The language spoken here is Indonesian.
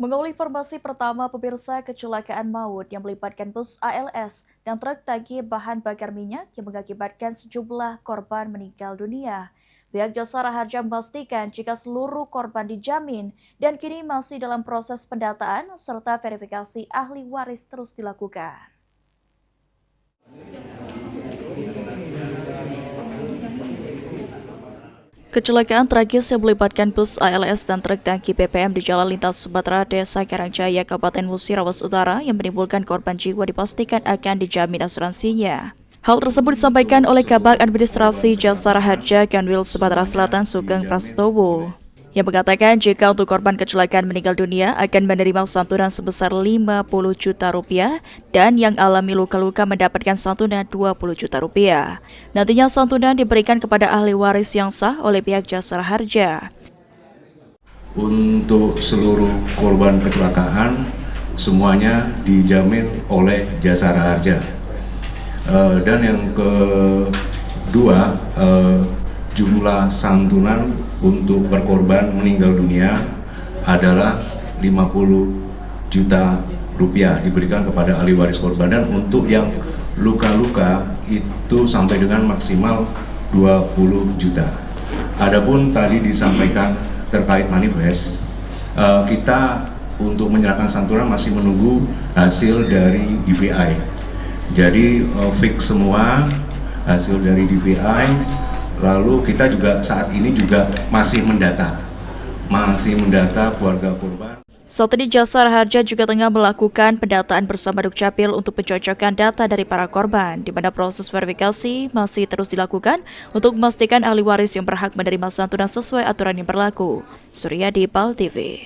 Mengawali informasi pertama, pemirsa, kecelakaan maut yang melibatkan bus ALS dan truk tangki bahan bakar minyak yang mengakibatkan sejumlah korban meninggal dunia. Pihak Jasara Harja memastikan jika seluruh korban dijamin dan kini masih dalam proses pendataan serta verifikasi ahli waris terus dilakukan. Kecelakaan tragis yang melibatkan bus ALS dan truk tangki BBM di Jalan Lintas Sumatera, Desa Karangjaya, Kabupaten Musirawas Utara yang menimbulkan korban jiwa dipastikan akan dijamin asuransinya. Hal tersebut disampaikan oleh Kabag Administrasi Jasara Harja Kanwil Sumatera Selatan Sugeng Prastowo, yang mengatakan jika untuk korban kecelakaan meninggal dunia akan menerima santunan sebesar 50 juta rupiah dan yang alami luka-luka mendapatkan santunan 20 juta rupiah. Nantinya santunan diberikan kepada ahli waris yang sah oleh pihak Jasara Harja. Untuk seluruh korban kecelakaan semuanya dijamin oleh Jasara Harja. Dan yang kedua, jumlah santunan untuk berkorban meninggal dunia adalah 50 juta rupiah diberikan kepada ahli waris korban, dan untuk yang luka-luka itu sampai dengan maksimal 20 juta. Adapun tadi disampaikan terkait manifest, kita untuk menyerahkan santunan masih menunggu hasil dari DPI. Jadi fix semua hasil dari DPI. Lalu kita juga saat ini juga masih mendata keluarga korban. Saat ini Jasara Harja juga tengah melakukan pendataan bersama Dukcapil untuk pencocokan data dari para korban, di mana proses verifikasi masih terus dilakukan untuk memastikan ahli waris yang berhak menerima santunan sesuai aturan yang berlaku. Suryadi, PAL TV.